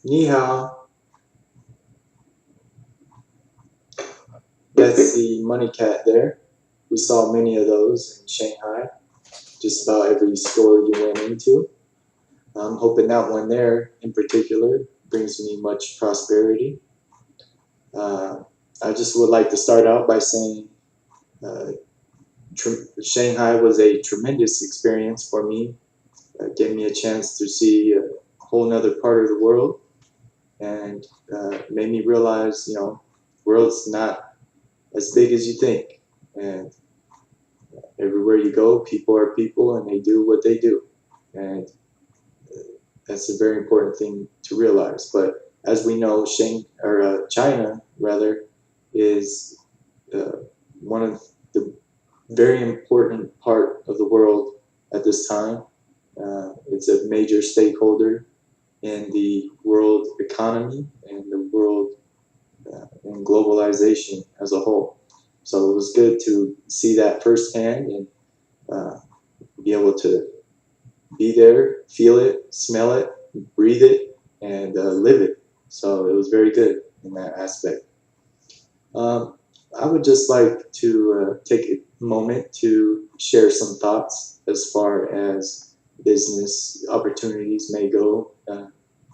Ni hao, that's the money cat there. We saw many of those in Shanghai, just about every store you went into. I'm hoping that one there in particular brings me much prosperity. Uh, I just would like to start out by saying uh, Shanghai was a tremendous experience for me. Gave me a chance to see a whole nother part of the world and made me realize, the world's not as big as you think. And everywhere you go, people are people and they do what they do. And that's a very important thing to realize. But as we know, China rather is uh, one of the very important part of the world at this time. It's a major stakeholder in the world economy and the world and globalization as a whole. So it was good to see that firsthand and uh, be able to be there, feel it, smell it, breathe it, and live it. So it was very good in that aspect. Um, I would just like to take a moment to share some thoughts as far as business opportunities may go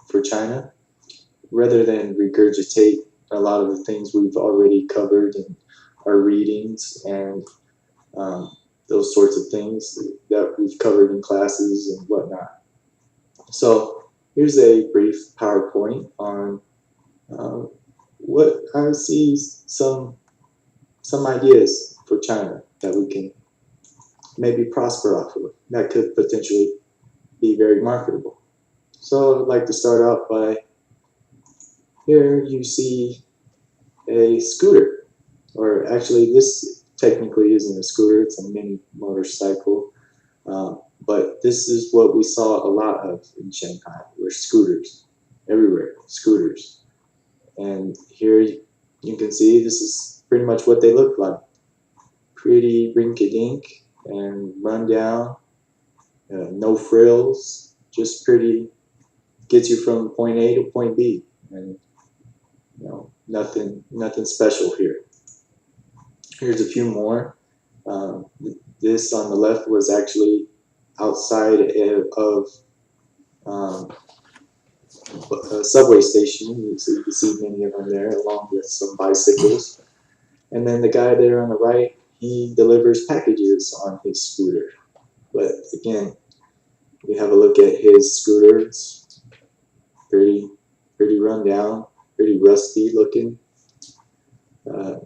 for China, rather than regurgitate a lot of the things we've already covered in our readings and um, those sorts of things that we've covered in classes and whatnot. So here's a brief PowerPoint on uh, what I see some ideas for China that we can maybe prosper off of that could potentially be very marketable. So I'd like to start out by here you see a scooter, or actually this technically isn't a scooter, it's a mini motorcycle. But this is what we saw a lot of in Shanghai, were scooters everywhere, scooters. And here you can see this is pretty much what they look like. Pretty rinky-dink and run down, no frills, just pretty, gets you from point A to point B. And nothing special here. Here's a few more. Um, this on the left was actually outside of um, a subway station. So you can see many of them there, along with some bicycles. And then the guy there on the right, he delivers packages on his scooter. But again, you have a look at his scooter. It's pretty run down, pretty rusty looking.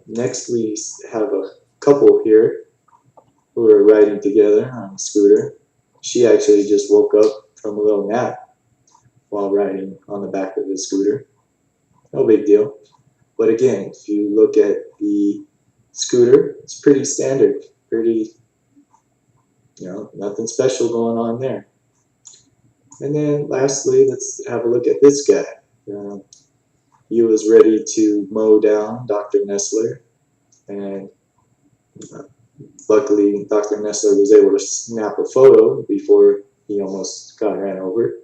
Next, we have a couple here who are riding together on a scooter. She actually just woke up from a little nap while riding on the back of the scooter. No big deal. But again, if you look at the scooter, it's pretty standard, pretty, nothing special going on there. And then lastly, let's have a look at this guy. Uh, he was ready to mow down Dr. Nestler, and uh, luckily Dr. Nestler was able to snap a photo before he almost got ran over.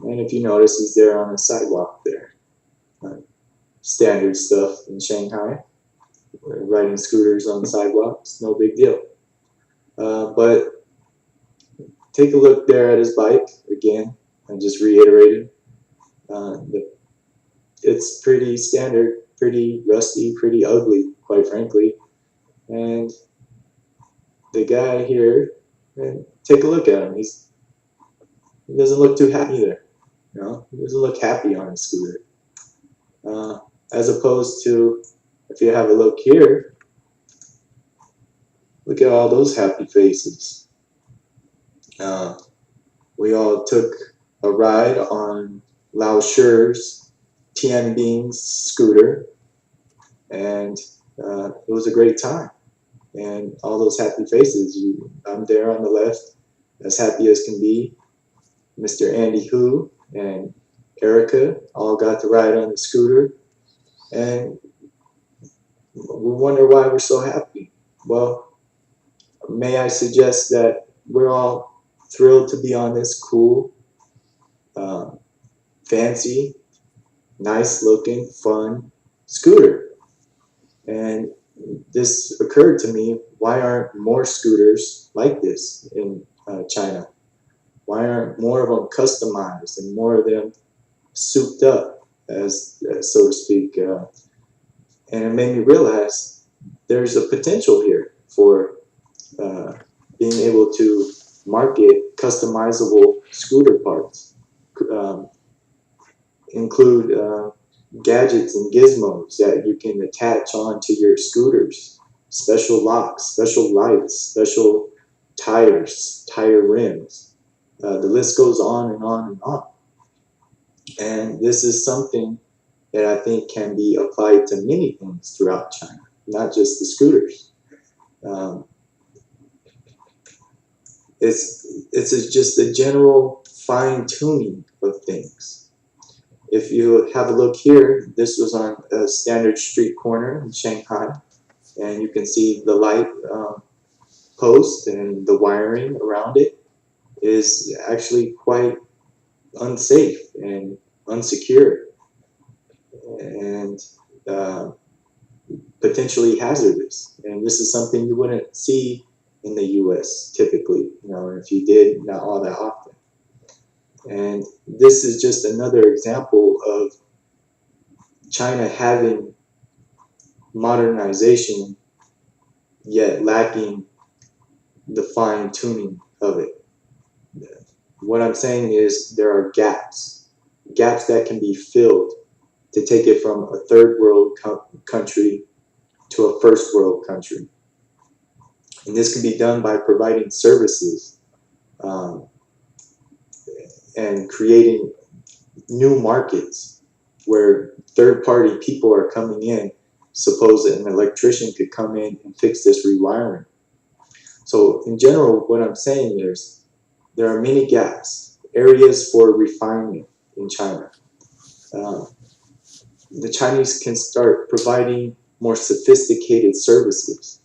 And if you notice, he's there on the sidewalk there. Standard stuff in Shanghai. Riding scooters on the sidewalks, no big deal. But take a look there at his bike again, and just reiterated. It's pretty standard, pretty rusty, pretty ugly, quite frankly. And the guy here, man, take a look at him. He doesn't look too happy there. He doesn't look happy on his scooter. As opposed to, if you have a look here, look at all those happy faces. We all took a ride on Lao Shi's Tianbing's scooter, and it was a great time. And all those happy faces, I'm there on the left, as happy as can be. Mr. Andy Hu and Erica all got to ride on the scooter, and we wonder why we're so happy. Well, may I suggest that we're all thrilled to be on this cool, fancy, nice looking, fun scooter. And this occurred to me, why aren't more scooters like this in China? Why aren't more of them customized and more of them souped up, as so to speak? And it made me realize there's a potential here for uh, being able to market customizable scooter parts, um, include gadgets and gizmos that you can attach onto your scooters, special locks, special lights, special tires, tire rims. The list goes on and on and on. And this is something that I think can be applied to many things throughout China, not just the scooters. Um, just a general fine tuning of things. If you have a look here, this was on a standard street corner in Shanghai, and you can see the light post and the wiring around it is actually quite unsafe and unsecure and uh, potentially hazardous. And this is something you wouldn't see in the U.S. typically, if you did, not all that often. And this is just another example of China having modernization yet lacking the fine tuning of it. What I'm saying is there are gaps that can be filled to take it from a third world country to a first world country. And this can be done by providing services um, and creating new markets where third party people are coming in. Suppose that an electrician could come in and fix this rewiring. So in general, what I'm saying is there are many gaps, areas for refinement in China. The Chinese can start providing more sophisticated services.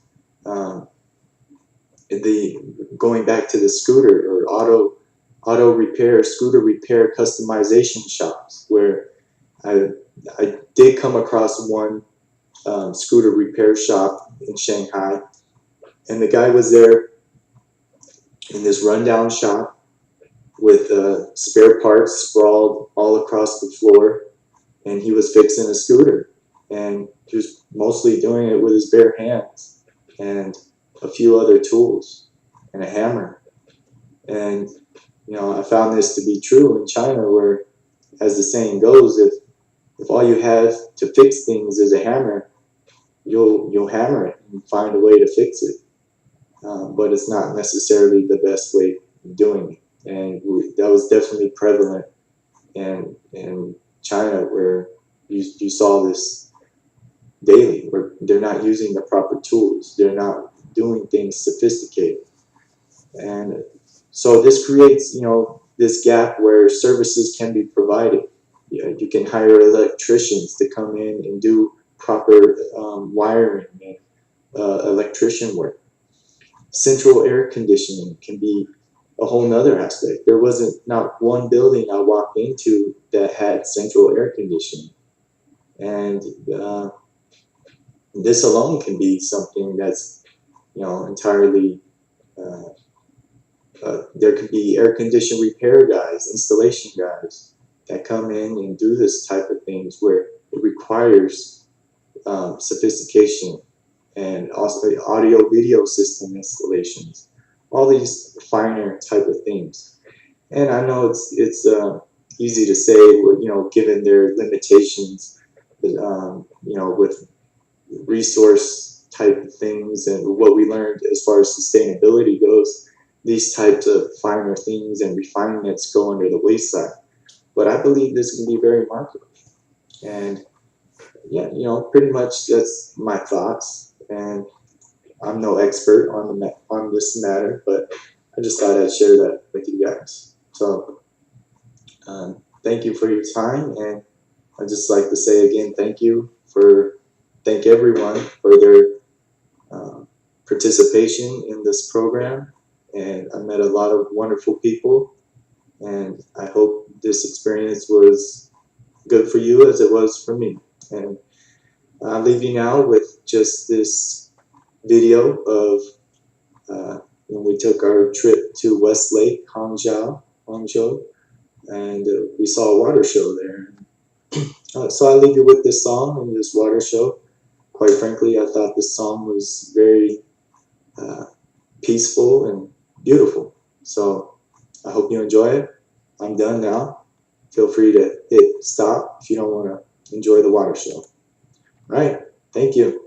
Going back to the scooter or auto repair, scooter repair customization shops, where I did come across one scooter repair shop in Shanghai, and the guy was there in this rundown shop with spare parts sprawled all across the floor, and he was fixing a scooter, and he was mostly doing it with his bare hands and a few other tools and a hammer. And I found this to be true in China, where, as the saying goes, if all you have to fix things is a hammer, you'll hammer it and find a way to fix it. But it's not necessarily the best way of doing it. And that was definitely prevalent in China, where you saw this daily, where they're not using the proper tools. They're not doing things sophisticated. And so this creates, this gap where services can be provided. You can hire electricians to come in and do proper wiring and electrician work. Central air conditioning can be a whole nother aspect. There wasn't not one building I walked into that had central air conditioning. And this alone can be something that's, entirely, there could be air condition repair guys, installation guys that come in and do this type of things where it requires sophistication, and also the audio video system installations, all these finer type of things. And I know it's easy to say, given their limitations, with resource type of things and what we learned as far as sustainability goes, these types of finer things and refinements go under the wayside. But I believe this can be very marketable. And yeah, pretty much that's my thoughts. And I'm no expert on this matter, but I just thought I'd share that with you guys. So thank you for your time, and I'd just like to say again, thank everyone for their participation in this program. And I met a lot of wonderful people, and I hope this experience was good for you as it was for me. And I'll leave you now with just this video of when we took our trip to Westlake, Hangzhou, and we saw a water show there. So I'll leave you with this song and this water show. Quite frankly, I thought this song was very uh, peaceful and beautiful. So I hope you enjoy it. I'm done now. Feel free to hit stop if you don't want to enjoy the water show. All right. Thank you.